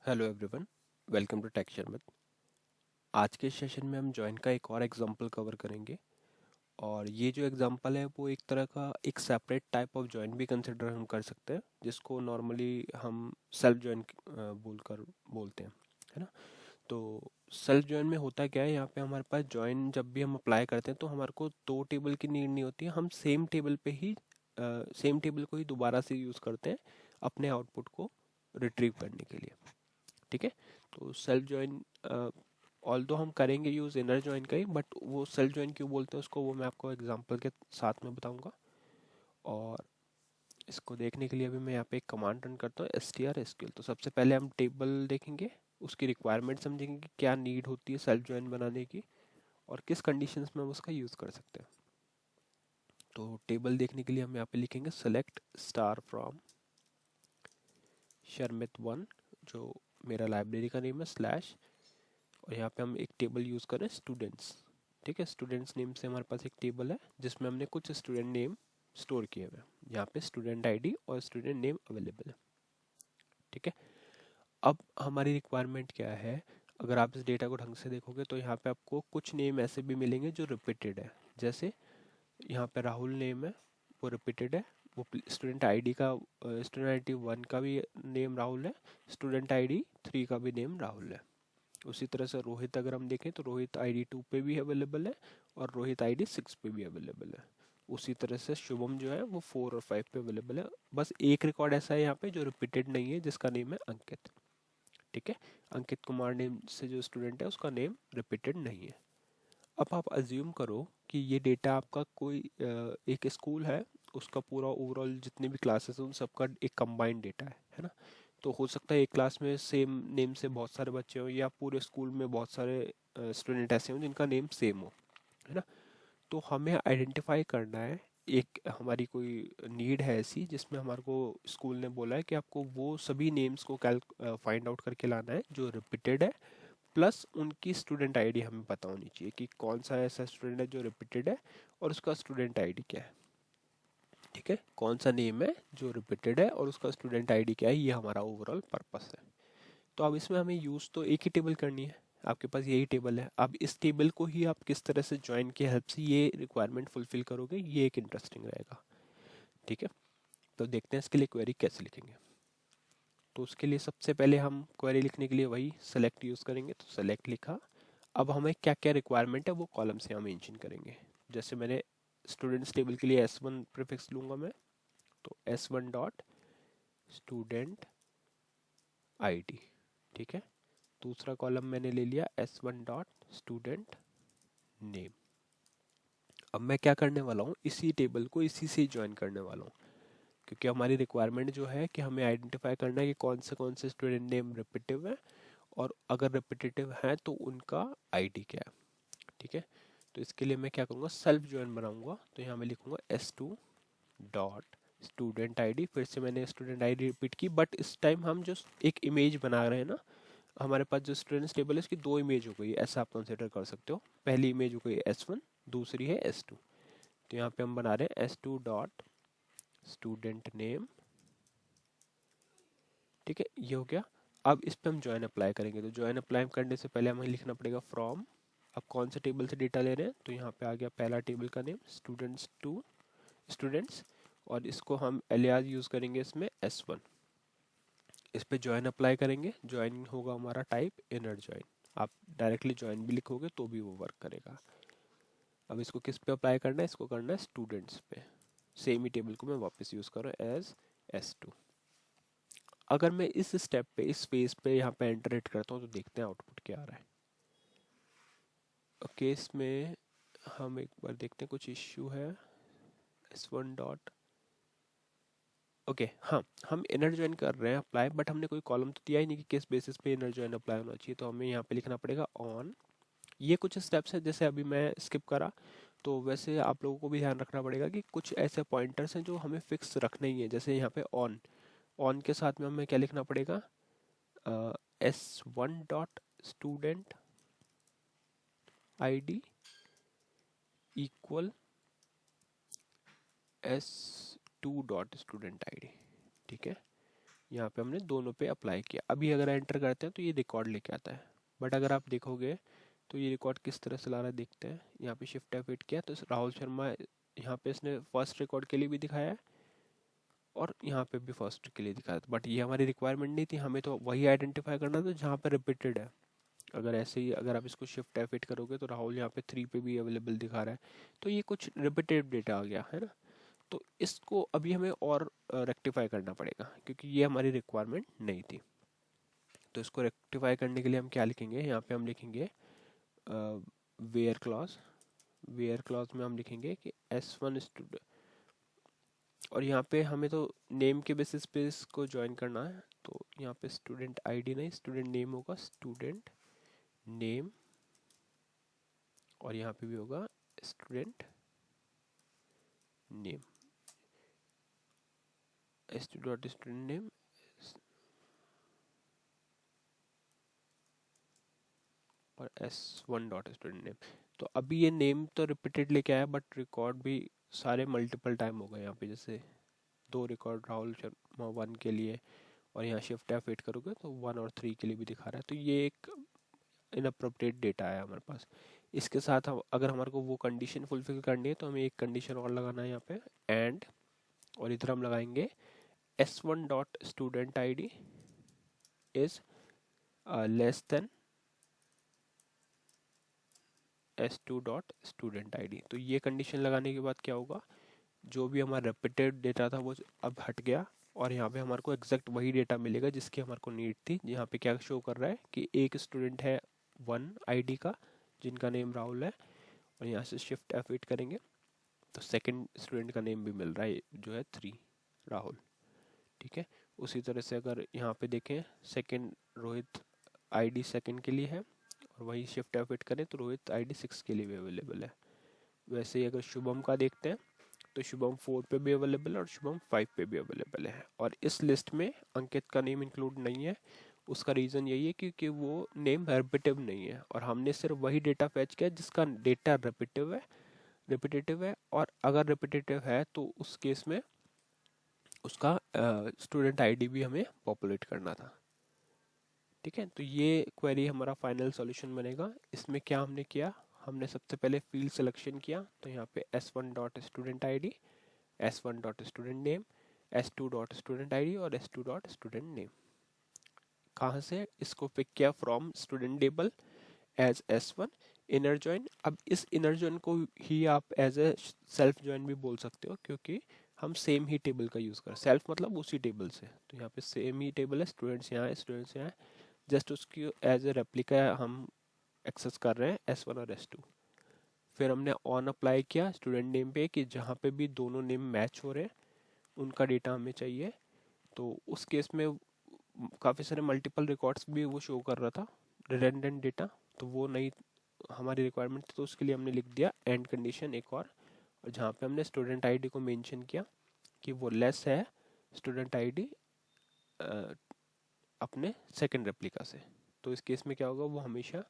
Hello everyone, welcome to tech शर्मत। आज के सेशन में हम जॉइन का एक और एग्जांपल कवर करेंगे। और ये जो एग्जांपल है वो एक तरह का एक सेपरेट टाइप ऑफ जॉइन भी कंसिडर हम कर सकते हैं, जिसको नॉर्मली हम सेल्फ जॉइन बोलकर बोलते हैं, है ना। तो सेल्फ जॉइन में होता क्या है, यहाँ पे हमारे पास जॉइन जब भी हम अप्लाई करते हैं तो हमारे को दो टेबल की नीड नहीं होती है। हम सेम टेबल पे ही सेम टेबल को ही दोबारा से यूज़ करते हैं अपने आउटपुट को रिट्रीव करने के लिए। ठीक है। तो सेल्फ ज्वाइन ऑल दो हम करेंगे यूज़ इनर ज्वाइन का ही, बट वो सेल्फ ज्वाइन क्यों बोलते हैं उसको वो मैं आपको एग्जांपल के साथ में बताऊंगा। और इसको देखने के लिए अभी मैं यहाँ पे एक कमांड रन करता हूँ str_sql। तो सबसे पहले हम टेबल देखेंगे, उसकी रिक्वायरमेंट समझेंगे कि क्या नीड होती है सेल्फ ज्वाइन बनाने की और किस कंडीशंस में हम उसका यूज़ कर सकते हैं। तो टेबल देखने के लिए हम यहाँ पे लिखेंगे select star from Sharmit one, जो मेरा लाइब्रेरी का नेम है, स्लैश, और यहाँ पे हम एक टेबल यूज़ करें स्टूडेंट्स। ठीक है, स्टूडेंट्स नेम से हमारे पास एक टेबल है जिसमें हमने कुछ स्टूडेंट नेम स्टोर किए हुए हैं। यहाँ पे स्टूडेंट आईडी और स्टूडेंट नेम अवेलेबल है। ठीक है। अब हमारी रिक्वायरमेंट क्या है, अगर आप इस डेटा को ढंग से देखोगे तो यहाँ पे आपको कुछ नेम ऐसे भी मिलेंगे जो रिपीटेड है। जैसे यहाँ पे राहुल नेम है, वो रिपीटेड है। वो स्टूडेंट आईडी का, स्टूडेंट आईडी वन का भी नेम राहुल है, स्टूडेंट आईडी थ्री का भी नेम राहुल है। उसी तरह से रोहित अगर हम देखें तो रोहित आईडी टू पे भी अवेलेबल है और रोहित आईडी सिक्स पे भी अवेलेबल है। उसी तरह से शुभम जो है वो फोर और फाइव पे अवेलेबल है। बस एक रिकॉर्ड ऐसा है यहाँ पे जो रिपीटेड नहीं है, जिसका नेम है अंकित। ठीक है, अंकित कुमार नेम से जो स्टूडेंट है उसका नेम रिपीटेड नहीं है। अब आप अज्यूम करो कि ये डेटा आपका कोई एक स्कूल है, उसका पूरा ओवरऑल जितने भी क्लासेस हैं उन सबका एक कंबाइंड डेटा है ना। तो हो सकता है एक क्लास में सेम नेम से बहुत सारे बच्चे हों, या पूरे स्कूल में बहुत सारे स्टूडेंट ऐसे हों जिनका नेम सेम हो, है ना। तो हमें आइडेंटिफाई करना है, एक हमारी कोई नीड है ऐसी जिसमें हमारे को स्कूल ने बोला है कि आपको वो सभी नेम्स को फाइंड आउट करके लाना है जो रिपीटेड है, प्लस उनकी स्टूडेंट आईडी हमें पता होनी चाहिए कि कौन सा ऐसा स्टूडेंट है जो रिपीटेड है और उसका स्टूडेंट आईडी क्या है। ठीक है, कौन सा नेम है जो रिपीटेड है और उसका स्टूडेंट आईडी क्या है, ये हमारा ओवरऑल पर्पस है। तो अब इसमें हमें यूज़ तो एक ही टेबल करनी है, आपके पास यही टेबल है। अब इस टेबल को ही आप किस तरह से ज्वाइन की हेल्प से ये रिक्वायरमेंट फुलफिल करोगे, ये एक इंटरेस्टिंग रहेगा। ठीक है, तो देखते हैं इसके लिए क्वेरी कैसे लिखेंगे। तो उसके लिए सबसे पहले हम क्वेरी लिखने के लिए वही सेलेक्ट यूज़ करेंगे। तो सेलेक्ट लिखा। अब हमें क्या क्या रिक्वायरमेंट है वो कॉलम से हम मेंशन करेंगे। जैसे मैंने स्टूडेंट्स टेबल के लिए S1 प्रीफिक्स लूँगा मैं, तो S1 डॉट स्टूडेंट आईडी। ठीक है, दूसरा कॉलम मैंने ले लिया S1 डॉट स्टूडेंट नेम। अब मैं क्या करने वाला हूँ, इसी टेबल को इसी से ज्वाइन करने वाला हूँ, क्योंकि हमारी रिक्वायरमेंट जो है कि हमें आइडेंटिफाई करना है कि कौन से स्टूडेंट नेम रिपीटिव है, और अगर रिपीटेटिव है तो उनका आईडी क्या है। ठीक है, तो इसके लिए मैं क्या करूँगा, सेल्फ ज्वाइन बनाऊंगा। तो यहाँ मैं लिखूंगा S2 डॉट स्टूडेंट आईडी। फिर से मैंने स्टूडेंट आईडी रिपीट की, बट इस टाइम हम जो एक इमेज बना रहे हैं ना, हमारे पास जो स्टूडेंट्स टेबल है इसकी दो इमेज हो गई, ऐसा आप कंसिडर कर सकते हो। पहली इमेज हो गई S1, दूसरी है S2। तो यहाँ पे हम बना रहे हैं S2 डॉट स्टूडेंट नेम। ठीक है, ये हो गया। अब इस पे हम ज्वाइन अप्लाई करेंगे। तो ज्वाइन अप्लाई करने से पहले हमें लिखना पड़ेगा फ्रॉम। अब कौन से टेबल से डेटा ले रहे हैं, तो यहाँ पे आ गया पहला टेबल का नेम स्टूडेंट्स टू, स्टूडेंट्स, और इसको हम एलियास यूज़ करेंगे इसमें S1। इस पे ज्वाइन अप्लाई करेंगे, ज्वाइन होगा हमारा टाइप इनर ज्वाइन। आप डायरेक्टली ज्वाइन भी लिखोगे तो भी वो वर्क करेगा। अब इसको किस पे अप्लाई करना है, इसको करना है स्टूडेंट्स पे। सेम ही टेबल को मैं वापस यूज़ कर रहा हूँ एज S2। अगर मैं इस स्टेप पे, इस फेज पे यहाँ पे एंटर करता हूँ तो देखते हैं आउटपुट क्या आ रहा है। ओके, इसमें हम एक बार देखते हैं, कुछ इश्यू है। S1 डॉट, ओके, हाँ, हम इनर ज्वाइन कर रहे हैं अप्लाई, बट हमने कोई कॉलम तो दिया ही नहीं कि किस बेसिस पे इनर ज्वाइन अप्लाई होना चाहिए। तो हमें यहाँ पे लिखना पड़ेगा ऑन। ये कुछ स्टेप्स है, जैसे अभी मैं स्किप करा, तो वैसे आप लोगों को भी ध्यान रखना पड़ेगा कि कुछ ऐसे पॉइंटर्स हैं जो हमें फिक्स रखने ही है। जैसे यहाँ पे ऑन, ऑन के साथ में हमें क्या लिखना पड़ेगा, S1 dot student ID equal S2 dot student ID. ठीक है, यहाँ पे हमने दोनों पे अप्लाई किया। अभी अगर एंटर करते हैं तो ये रिकॉर्ड लेके आता है, बट अगर आप देखोगे तो ये रिकॉर्ड किस तरह से ला रहा है देखते हैं। यहाँ पे शिफ्ट F8 किया तो राहुल शर्मा यहाँ पे इसने फर्स्ट रिकॉर्ड के लिए भी दिखाया है और यहाँ पे भी फर्स्ट के लिए दिखाया था, बट ये हमारी रिक्वायरमेंट नहीं थी, हमें तो वही आइडेंटिफाई करना था जहाँ पे रिपीटेड है। अगर ऐसे ही अगर आप इसको शिफ्ट F8 करोगे तो राहुल यहाँ पे 3 पे भी अवेलेबल दिखा रहा है, तो ये कुछ रिपीटेड डेटा आ गया है ना। तो इसको अभी हमें और रेक्टिफाई करना पड़ेगा क्योंकि ये हमारी रिक्वायरमेंट नहीं थी। तो इसको रेक्टिफाई करने के लिए हम क्या लिखेंगे, यहाँ पे हम लिखेंगे वेयर क्लॉज। वेयर क्लॉज में हम लिखेंगे कि S1 स्टूडेंट, और यहाँ पे हमें तो नेम के बेसिस पे इसको ज्वाइन करना है, तो यहाँ पे स्टूडेंट आईडी नहीं स्टूडेंट नेम होगा, स्टूडेंट नेम, और यहाँ पे भी होगा student name, S2 dot student name और S1 डॉट स्टूडेंट नेम। तो अभी ये नेम तो रिपीटेड लेके आया बट रिकॉर्ड भी सारे मल्टीपल टाइम हो गए यहाँ पे, जैसे 2 रिकॉर्ड राहुल शर्मा 1 के लिए, और यहाँ शिफ्ट F8 करोगे तो 1 और 3 के लिए भी दिखा रहा है। तो ये एक इनअप्रोप्रिएट डेटा है हमारे पास। इसके साथ हम अगर हमारे को वो कंडीशन फुलफिल करनी है तो हमें एक कंडीशन और लगाना है यहाँ पे एंड, और इधर हम लगाएंगे S1 dot student ID is less than S2 dot student ID। तो ये कंडीशन लगाने के बाद क्या होगा, जो भी हमारा रिपीटेड डेटा था वो अब हट गया और यहाँ पे हमारे को एग्जैक्ट वही डेटा मिलेगा जिसकी हमारे को नीड थी। यहाँ पे क्या शो कर रहा है कि एक स्टूडेंट है 1 ID का जिनका नेम राहुल है, और यहाँ से शिफ्ट F8 करेंगे तो सेकंड स्टूडेंट का नेम भी मिल रहा है जो है 3 राहुल। ठीक है, उसी तरह से अगर यहाँ पे देखें सेकंड रोहित ID सेकंड के लिए है, और वही शिफ्ट F8 करें तो रोहित ID 6 के लिए भी अवेलेबल है। वैसे ही अगर शुभम का देखते हैं तो शुभम 4 पे भी अवेलेबल है और शुभम 5 पे भी अवेलेबल है, और इस लिस्ट में अंकित का नेम इंक्लूड नहीं है। उसका रीज़न यही है क्योंकि वो नेम रिपीटिव नहीं है और हमने सिर्फ वही डेटा फैच किया जिसका डेटा रिपीटेटिव है, और अगर रिपीटेटिव है तो उस केस में उसका स्टूडेंट ID भी हमें पॉपुलेट करना था। ठीक है, तो ये क्वेरी हमारा फाइनल सॉल्यूशन बनेगा। इसमें क्या हमने किया, हमने सबसे पहले फील्ड सिलेक्शन किया, तो यहाँ पे S1 dot student ID, S1 dot student name, S2 dot student ID और S2 डॉट स्टूडेंट नेम। कहाँ से इसको पिक किया, from student table as S1 inner join. अब इस इनर जॉइन को ही आप एज ए सेल्फ जॉइन भी बोल सकते हो क्योंकि हम सेम ही टेबल का यूज़ कर, सेल्फ मतलब उसी टेबल से, तो यहाँ पे सेम ही टेबल है, स्टूडेंट्स यहाँ है स्टूडेंट्स यहाँ है, जस्ट उसकी एज ए रेप्लिका हम एक्सेस कर रहे हैं S1 और S2। फिर हमने ऑन अप्लाई किया स्टूडेंट नेम पे कि जहाँ पे भी दोनों नेम मैच हो रहे हैं उनका डेटा हमें चाहिए। तो उस केस में काफ़ी सारे मल्टीपल रिकॉर्ड्स भी वो शो कर रहा था, रिडंडेंट डेटा, तो वो नहीं हमारी रिक्वायरमेंट थी, तो उसके लिए हमने लिख दिया एंड कंडीशन एक और जहाँ पे हमने स्टूडेंट ID को मेंशन किया कि वो लेस है स्टूडेंट ID अपने सेकंड रेप्लिका से। तो इस केस में क्या होगा, वो हमेशा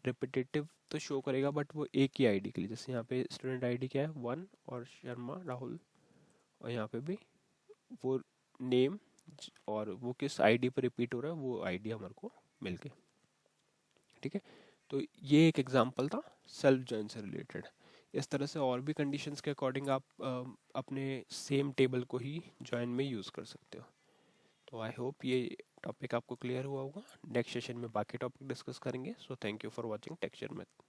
रिपीटेटिव तो शो करेगा बट वो एक ही ID के लिए, जैसे यहाँ पे स्टूडेंट ID क्या है 1 और शर्मा राहुल, और यहाँ पे भी वो नेम और वो किस ID पर रिपीट हो रहा है वो ID हमारे को मिल गई। ठीक है, तो ये एक एग्जांपल था सेल्फ जॉइन से रिलेटेड। इस तरह से और भी कंडीशंस के अकॉर्डिंग आप अपने सेम टेबल को ही जॉइन में यूज़ कर सकते हो। तो आई होप ये टॉपिक आपको क्लियर हुआ होगा। नेक्स्ट सेशन में बाकी टॉपिक डिस्कस करेंगे। So thank you for watching texture math.